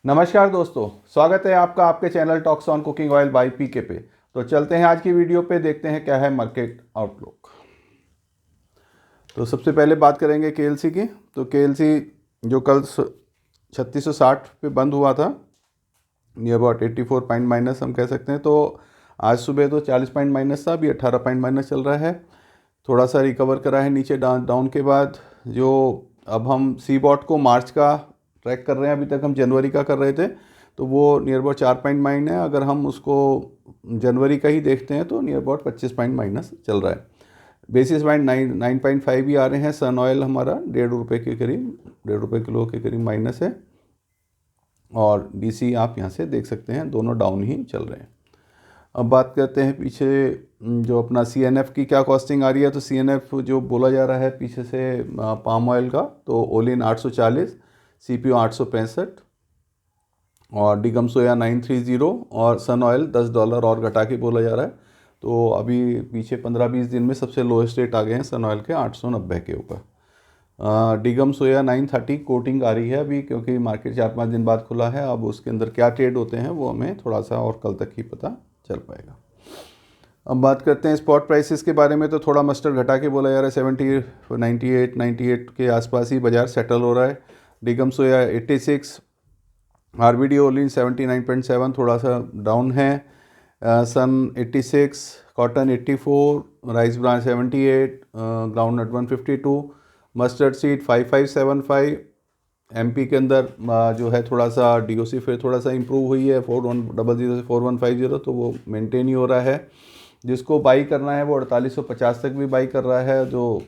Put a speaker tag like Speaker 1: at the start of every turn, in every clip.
Speaker 1: नमस्कार दोस्तों, स्वागत है आपका आपके channel talks on cooking oil by PK पे। तो चलते हैं आज की वीडियो पे, देखते हैं क्या है मार्केट आउटलुक। तो सबसे पहले बात करेंगे केएलसी की। तो केएलसी जो कल 3660 पे बंद हुआ था, नियर अबाउट 84 पॉइंट माइनस हम कह सकते हैं। तो आज सुबह तो 40 पॉइंट माइनस था, अभी 18 पॉइंट माइनस चल रहा है। थोड़ा सा रिकवर करा है नीचे डाउन के बाद। जो अब हम सी बॉट को मार्च का ट्रैक कर रहे हैं, अभी तक हम जनवरी का कर रहे थे, तो वो नियर अबाउट 4 पॉइंट माइनस है। अगर हम उसको जनवरी का ही देखते हैं तो नियर अबाउट 25 पॉइंट माइनस चल रहा है। बेसिस पॉइंट 9.5 भी आ रहे हैं। सन ऑयल हमारा ₹1.5 के करीब, ₹1.5 किलो के करीब माइनस है। और डीसी आप यहाँ से देख सकते हैं, दोनों डाउन ही चल रहे हैं। अब बात करते हैं पीछे जो अपना सीएनएफ की क्या कॉस्टिंग आ रही है। तो सीएनएफ जो बोला जा रहा है पीछे से पाम ऑयल का, तो ओलिन 840, सीपीओ 865 और डिगम सोया 930 और सन ऑयल $10 और घटा के बोला जा रहा है। तो अभी पीछे 15-20 दिन में सबसे लोएस्ट रेट आ गए हैं सन ऑयल के 890 के ऊपर। डिगम सोया 930 कोटिंग आ रही है अभी, क्योंकि मार्केट 4-5 दिन बाद खुला है। अब उसके अंदर क्या ट्रेड होते हैं वो हमें थोड़ा सा और कल तक ही पता चल पाएगा। अब बात करते हैं स्पॉट प्राइसेस के बारे में। तो थोड़ा मस्टर्ड घटा के बोला जा रहा है, 70, 98 के आसपास ही बाजार सेटल हो रहा है। डिगम सोया 86, आरबीडी ओलिन 79.7 थोड़ा सा डाउन है। Sun 86, cotton 84, rice brand 78, groundnut 152, mustard seed 5575। MP के अंदर जो है थोड़ा सा डीओसी फिर थोड़ा सा इंप्रूव हुई है, 4100 से 4150, तो वो मेंटेन ही हो रहा है। जिसको बाई करना है वो 4850 तक भी बाई कर रहा है। जो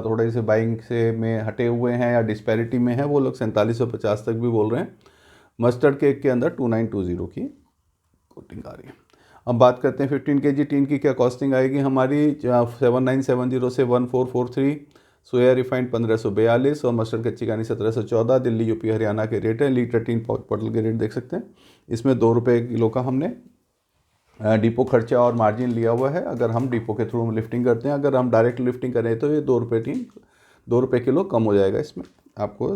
Speaker 1: थोड़े से बाइंग से में हटे हुए हैं या डिस्पैरिटी में है, वो लोग 4750 तक भी बोल रहे हैं। मस्टर्ड केक के अंदर 2920 की कोटिंग आ रही है। अब बात करते हैं 15 kg टीन की क्या कॉस्टिंग आएगी हमारी। 7970 से 1443, सोया रिफाइंड 1542 और मस्टर्ड कच्ची घानी 1714। दिल्ली यूपी हरियाणा के रेट है। लीटर टीन बॉटल के रेट देख सकते हैं। इसमें ₹2 किलो का हमने डिपो खर्चा और मार्जिन लिया हुआ है। अगर हम डिपो के थ्रू लिफ्टिंग करते हैं, अगर हम डायरेक्ट लिफ्टिंग करें तो ये ₹2 किलो कम हो जाएगा। इसमें आपको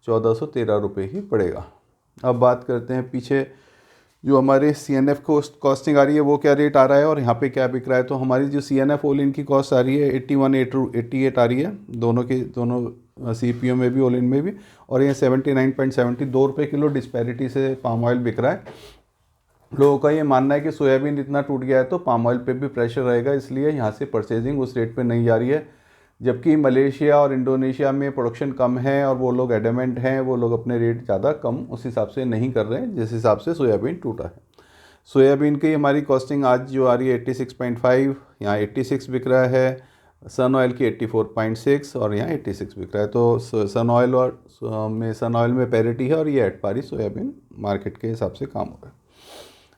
Speaker 1: 1413 ही पड़ेगा। अब बात करते हैं पीछे जो हमारे सीएनएफ कॉस्टिंग आ रही है वो क्या रेट आ रहा है और यहाँ पे क्या बिक रहा है। तो हमारी जो सीएनएफ ओलिन की कॉस्ट आ रही है 81, 88 आ रही है, दोनों सीपीओ में भी ओलिन में भी। और ये 79.70, ₹2 किलो डिस्पैरिटी से पाम ऑयल बिक रहा है। लोगों का ये मानना है कि सोयाबीन इतना टूट गया है तो पाम ऑयल पे भी प्रेशर रहेगा, इसलिए यहाँ से परचेजिंग उस रेट पे नहीं जा रही है। जबकि मलेशिया और इंडोनेशिया में प्रोडक्शन कम है और वो लोग एडमेंट हैं, वो लोग अपने रेट ज़्यादा कम उस हिसाब से नहीं कर रहे हैं जिस हिसाब से सोयाबीन टूटा है। सोयाबीन की हमारी कॉस्टिंग आज जो आ रही है 86.5, यहाँ 86 बिक रहा है। सन ऑयल की 84.6 और यहाँ 86 बिक रहा है। तो सन ऑयल में पैरिटी है और ये एट पारी सोयाबीन मार्केट के हिसाब से काम हो रहा है।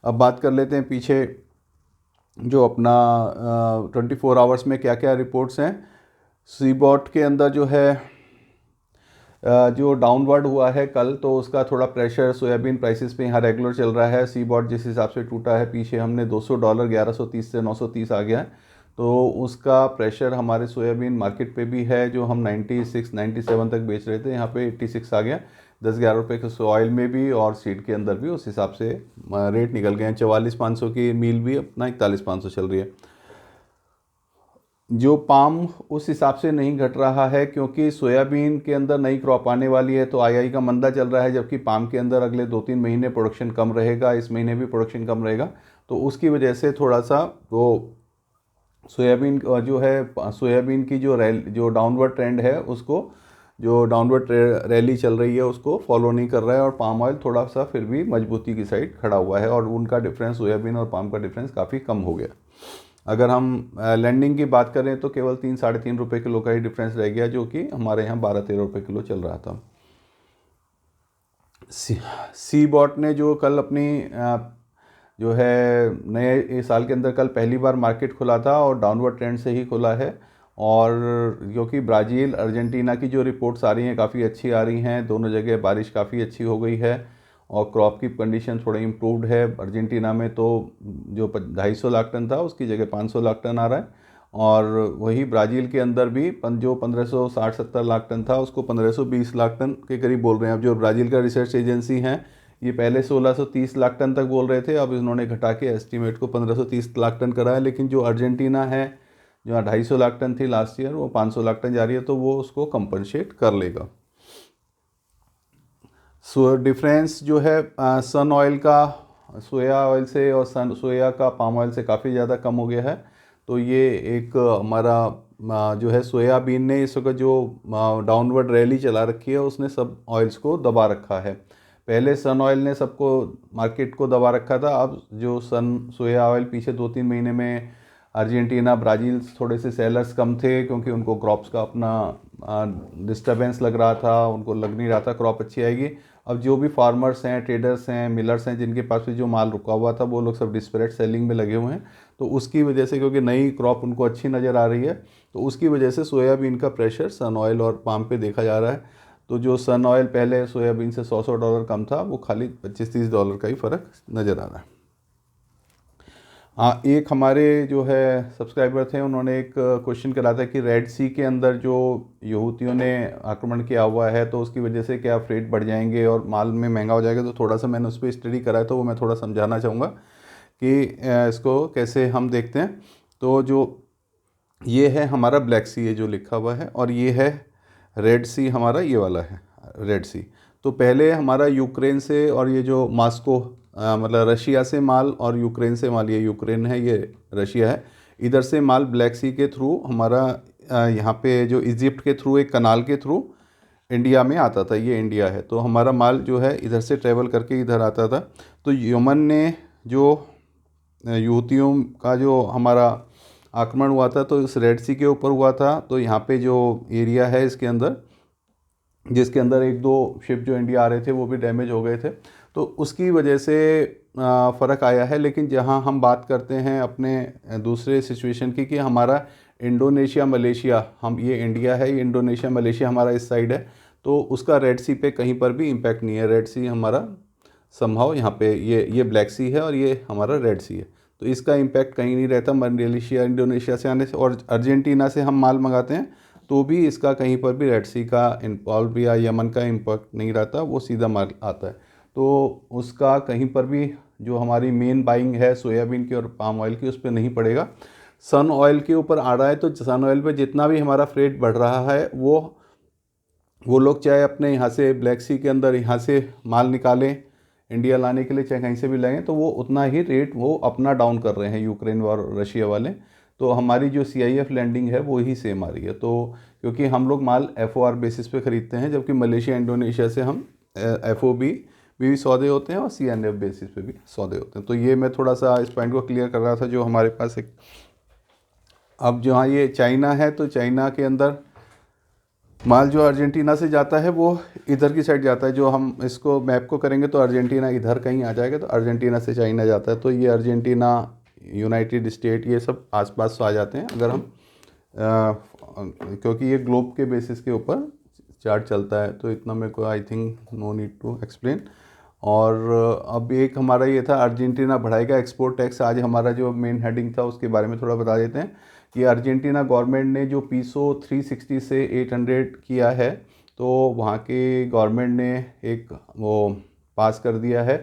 Speaker 1: अब बात कर लेते हैं पीछे जो अपना 24 आवर्स में क्या क्या रिपोर्ट्स हैं। सीबॉट के अंदर जो है जो डाउनवर्ड हुआ है कल, तो उसका थोड़ा प्रेशर सोयाबीन प्राइसेस पे यहाँ रेगुलर चल रहा है। सीबॉट जिस हिसाब से टूटा है, पीछे हमने $200 1130 से 930 आ गया है, तो उसका प्रेशर हमारे सोयाबीन मार्केट पे भी है। जो हम 96 97 तक बेच रहे थे, यहाँ पे 86 आ गया। 10-11 के ऑयल में भी और सीड के अंदर भी उस हिसाब से रेट निकल गए हैं। 44,500 की मील भी अपना 41,500 चल रही है। जो पाम उस हिसाब से नहीं घट रहा है, क्योंकि सोयाबीन के अंदर नई क्रॉप आने वाली है, तो आई का मंदा चल रहा है। जबकि पाम के अंदर अगले 2-3 महीने प्रोडक्शन कम रहेगा, इस महीने भी प्रोडक्शन कम रहेगा, तो उसकी वजह से थोड़ा सा वो सोयाबीन जो है, सोयाबीन की जो डाउनवर्ड ट्रेंड है, उसको जो डाउनवर्ड रैली चल रही है उसको फॉलो नहीं कर रहा है। और पाम ऑयल थोड़ा सा फिर भी मजबूती की साइड खड़ा हुआ है और उनका डिफरेंस, सोयाबीन और पाम का डिफरेंस काफ़ी कम हो गया। अगर हम लैंडिंग की बात करें तो केवल ₹3-3.5 किलो का ही डिफरेंस रह गया, जो कि हमारे यहाँ ₹12-13 किलो चल रहा था। सी बॉट ने जो कल अपनी जो है नए साल के अंदर कल पहली बार मार्केट खुला था और डाउनवर्ड ट्रेंड से ही खुला है। और क्योंकि ब्राज़ील अर्जेंटीना की जो रिपोर्ट्स आ रही हैं काफ़ी अच्छी आ रही हैं, दोनों जगह बारिश काफ़ी अच्छी हो गई है और क्रॉप की कंडीशन थोड़ी इम्प्रूव्ड है। अर्जेंटीना में तो जो 250 लाख टन था उसकी जगह 500 लाख टन आ रहा है और वही ब्राज़ील के अंदर भी जो 1560-70 लाख टन था उसको 1520 लाख टन के करीब बोल रहे हैं। अब जो ब्राज़ील का रिसर्च एजेंसी है ये पहले 1630 लाख टन तक बोल रहे थे, अब इन्होंने घटा के एस्टीमेट को 1530 लाख टन करा है। लेकिन जो अर्जेंटीना है जो 250 लाख टन थी लास्ट ईयर, वो 500 लाख टन जा रही है, तो वो उसको कंपनसेट कर लेगा। सो डिफरेंस जो है सन ऑयल का सोया ऑयल से और सोया का पाम ऑयल से काफ़ी ज़्यादा कम हो गया है। तो ये एक हमारा जो है सोयाबीन ने इस वक्त जो डाउनवर्ड रैली चला रखी है उसने सब ऑयल्स को दबा रखा है। पहले सन ऑयल ने सबको मार्केट को दबा रखा था, अब जो सोया ऑयल पीछे 2-3 महीने में अर्जेंटीना ब्राज़ील थोड़े से सेलर्स कम थे क्योंकि उनको क्रॉप्स का अपना डिस्टर्बेंस लग रहा था, उनको लग नहीं रहा था क्रॉप अच्छी आएगी। अब जो भी फार्मर्स हैं, ट्रेडर्स हैं, मिलर्स हैं, जिनके पास भी जो माल रुका हुआ था वो लोग सब डिस्परेट सेलिंग में लगे हुए हैं। तो उसकी वजह से, क्योंकि नई क्रॉप उनको अच्छी नज़र आ रही है, तो उसकी वजह से सोयाबीन का प्रेशर सन ऑयल और पाम पे देखा जा रहा है। तो जो सन ऑयल पहले सोयाबीन से $100 कम था, वो खाली $25-30 का ही फ़र्क नज़र आ रहा है। हाँ, एक हमारे जो है सब्सक्राइबर थे, उन्होंने एक क्वेश्चन करा था कि रेड सी के अंदर जो यहूदियों ने आक्रमण किया हुआ है तो उसकी वजह से क्या फ्रेट बढ़ जाएंगे और माल में महंगा हो जाएगा। तो थोड़ा सा मैंने उस पर स्टडी करा है, तो वो मैं थोड़ा समझाना चाहूँगा कि इसको कैसे हम देखते हैं। तो जो ये है हमारा ब्लैक सी है जो लिखा हुआ है, और ये है रेड सी, हमारा ये वाला है रेड सी। तो पहले हमारा यूक्रेन से और ये जो मास्को मतलब रशिया से माल और यूक्रेन से माल, ये यूक्रेन है ये रशिया है, इधर से माल ब्लैक सी के थ्रू हमारा यहाँ पे जो इजिप्ट के थ्रू एक कनाल के थ्रू इंडिया में आता था। ये इंडिया है, तो हमारा माल जो है इधर से ट्रेवल करके इधर आता था। तो यमन ने जो यूथियों का जो हमारा आक्रमण हुआ था तो इस रेड सी के ऊपर हुआ था। तो यहाँ पे जो एरिया है इसके अंदर, जिसके अंदर 1-2 शिप जो इंडिया आ रहे थे वो भी डैमेज हो गए थे, तो उसकी वजह से फ़र्क आया है। लेकिन जहाँ हम बात करते हैं अपने दूसरे सिचुएशन की कि हमारा इंडोनेशिया मलेशिया, हम ये इंडिया है, ये इंडोनेशिया मलेशिया हमारा इस साइड है, तो उसका रेड सी पे कहीं पर भी इम्पैक्ट नहीं है। रेड सी हमारा समहाउ यहाँ पे ये ब्लैक सी है और ये हमारा रेड सी है, तो इसका इम्पैक्ट कहीं नहीं रहता। मलेशिया इंडोनेशिया से आने से और अर्जेंटीना से हम माल मंगाते हैं तो भी इसका कहीं पर भी रेड सी का इन्वॉल्व या यमन का इम्पैक्ट नहीं रहता, वो सीधा माल आता है। तो उसका कहीं पर भी जो हमारी मेन बाइंग है सोयाबीन की और पाम ऑयल की, उस पर नहीं पड़ेगा। सन ऑयल के ऊपर आ रहा है, तो सन ऑयल पे जितना भी हमारा फ्रेट बढ़ रहा है वो लोग चाहे अपने यहाँ से ब्लैक सी के अंदर यहाँ से माल निकालें इंडिया लाने के लिए, चाहे कहीं से भी लाएँ, तो वो उतना ही रेट वो अपना डाउन कर रहे हैं यूक्रेन और रशिया वाले। तो हमारी जो CIF लैंडिंग है वो ही सेम आ रही है। तो क्योंकि हम लोग माल FOR बेसिस पे ख़रीदते हैं, जबकि मलेशिया इंडोनेशिया से हम FOB भी सौदे होते हैं और CNF बेसिस पे भी सौदे होते हैं। तो ये मैं थोड़ा सा इस पॉइंट को क्लियर कर रहा था जो हमारे पास एक। अब जहाँ ये चाइना है, तो चाइना के अंदर माल जो अर्जेंटीना से जाता है वो इधर की साइड जाता है। जो हम इसको मैप को करेंगे तो अर्जेंटीना इधर कहीं आ जाएगा, तो अर्जेंटीना से चाइना जाता है। तो ये अर्जेंटीना, यूनाइटेड स्टेट, ये सब आसपास आ जाते हैं अगर हम क्योंकि ये ग्लोब के बेसिस के ऊपर चार्ट चलता है, तो इतना मेरे को I think no need to explain. और अब एक हमारा ये था अर्जेंटीना बढ़ाएगा एक्सपोर्ट टैक्स। आज हमारा जो मेन हेडिंग था उसके बारे में थोड़ा बता देते हैं कि अर्जेंटीना गवर्नमेंट ने जो पीसो 360 से 800 किया है, तो वहाँ के गवर्नमेंट ने एक वो पास कर दिया है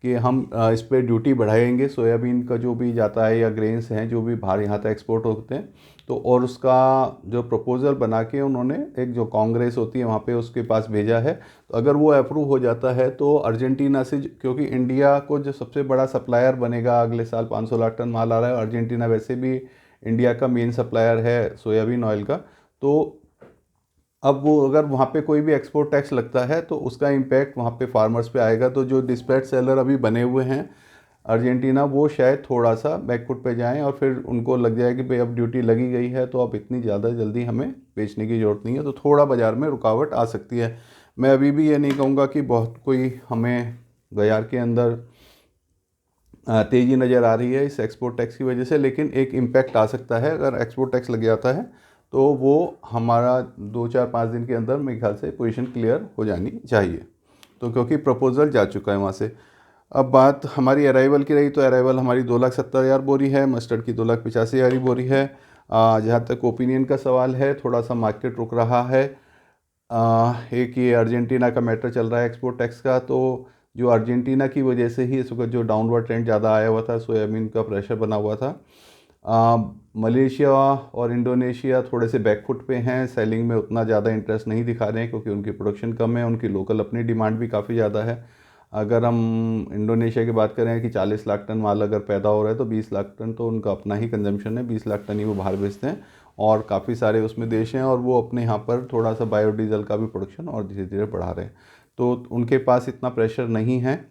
Speaker 1: कि हम इस पर ड्यूटी बढ़ाएंगे। सोयाबीन का जो भी जाता है या ग्रेन्स हैं जो भी बाहर यहाँ तक एक्सपोर्ट होते हैं, तो और उसका जो प्रपोज़ल बना के उन्होंने एक जो कांग्रेस होती है वहाँ पे उसके पास भेजा है। तो अगर वो अप्रूव हो जाता है तो अर्जेंटीना से, क्योंकि इंडिया को जो सबसे बड़ा सप्लायर बनेगा अगले साल, 500 लाख टन माल आ रहा है, अर्जेंटीना वैसे भी इंडिया का मेन सप्लायर है सोयाबीन ऑयल का। तो अब वो अगर वहाँ पे कोई भी एक्सपोर्ट टैक्स लगता है तो उसका इम्पैक्ट वहाँ पे फार्मर्स पे आएगा। तो जो डिस्पैच सेलर अभी बने हुए हैं अर्जेंटीना, वो शायद थोड़ा सा बैकफुट पे जाएं और फिर उनको लग जाए कि भाई अब ड्यूटी लगी गई है तो अब इतनी ज़्यादा जल्दी हमें बेचने की ज़रूरत नहीं है, तो थोड़ा बाज़ार में रुकावट आ सकती है। मैं अभी भी ये नहीं कहूँगा कि बहुत कोई हमें बाज़ार के अंदर तेज़ी नज़र आ रही है इस एक्सपोर्ट टैक्स की वजह से, लेकिन एक इम्पैक्ट आ सकता है। अगर एक्सपोर्ट टैक्स लग जाता है तो वो हमारा 2-4-5 दिन के अंदर मेरे ख्याल से पोजीशन क्लियर हो जानी चाहिए, तो क्योंकि प्रपोज़ल जा चुका है वहाँ से। अब बात हमारी अराइवल की रही, तो अराइवल हमारी 2,70,000 बोरी है, मस्टर्ड की 2,85,000 बोरी है। जहाँ तक ओपिनियन का सवाल है, थोड़ा सा मार्केट रुक रहा है। एक ये अर्जेंटीना का मैटर चल रहा है एक्सपोर्ट टैक्स का, तो जो अर्जेंटीना की वजह से ही इस वक्त जो डाउनवर्ड ट्रेंड ज़्यादा आया हुआ था, सोयाबीन का प्रेशर बना हुआ था। मलेशिया और इंडोनेशिया थोड़े से बैकफुट पे हैं, सेलिंग में उतना ज़्यादा इंटरेस्ट नहीं दिखा रहे हैं क्योंकि उनकी प्रोडक्शन कम है, उनकी लोकल अपनी डिमांड भी काफ़ी ज़्यादा है। अगर हम इंडोनेशिया की बात करें कि 40 लाख टन माल अगर पैदा हो रहा है तो 20 लाख टन तो उनका अपना ही कंजम्पशन है, 20 लाख टन ही वो बाहर भेजते हैं। और काफ़ी सारे उसमें देश हैं और वो अपने यहाँ पर थोड़ा सा बायोडीज़ल का भी प्रोडक्शन और धीरे धीरे बढ़ा रहे हैं, तो उनके पास इतना प्रेशर नहीं है।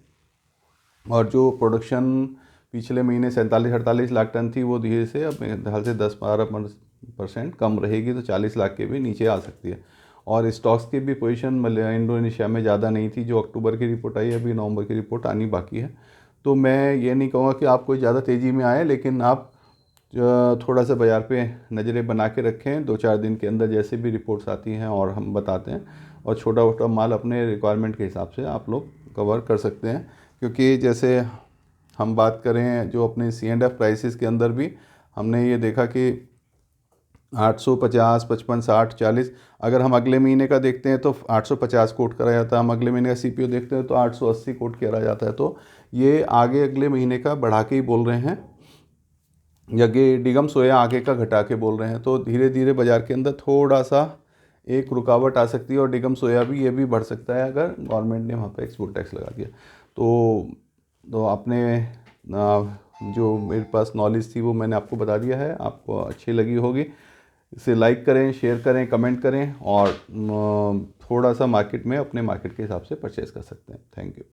Speaker 1: और जो प्रोडक्शन पिछले महीने 47-48 लाख टन थी, वो धीरे से अब मेरे ख्याल से 10-12% कम रहेगी, तो 40 लाख के भी नीचे आ सकती है। और स्टॉक्स की भी पोजीशन इंडोनेशिया में ज़्यादा नहीं थी। जो अक्टूबर की रिपोर्ट आई है, अभी नवंबर की रिपोर्ट आनी बाकी है। तो मैं ये नहीं कहूँगा कि आप कोई ज़्यादा तेज़ी में आए, लेकिन आप थोड़ा सा बाज़ार पे नज़रें बना के रखें। 2-4 दिन के अंदर जैसे भी रिपोर्ट्स आती हैं और हम बताते हैं, और छोटा छोटा माल अपने रिक्वायरमेंट के हिसाब से आप लोग कवर कर सकते हैं। क्योंकि जैसे हम बात करें जो अपने C&F प्राइसेस के अंदर भी हमने ये देखा कि 850, 55, 60, 40, अगर हम अगले महीने का देखते हैं तो 850 कोट करा जाता है। हम अगले महीने का CPO देखते हैं तो 880 कोट करा जाता है। तो ये आगे अगले महीने का बढ़ा के ही बोल रहे हैं, जगह डिगम सोया आगे का घटा के बोल रहे हैं। तो धीरे धीरे बाज़ार के अंदर थोड़ा सा एक रुकावट आ सकती है और डिगम सोया भी ये भी बढ़ सकता है अगर गवर्नमेंट ने वहाँ पे एक्सपोर्ट टैक्स लगा दिया। तो आपने जो मेरे पास नॉलेज थी वो मैंने आपको बता दिया है, आपको अच्छी लगी होगी। इसे लाइक करें, शेयर करें, कमेंट करें, और थोड़ा सा मार्केट में अपने मार्केट के हिसाब से परचेज़ कर सकते हैं। Thank you.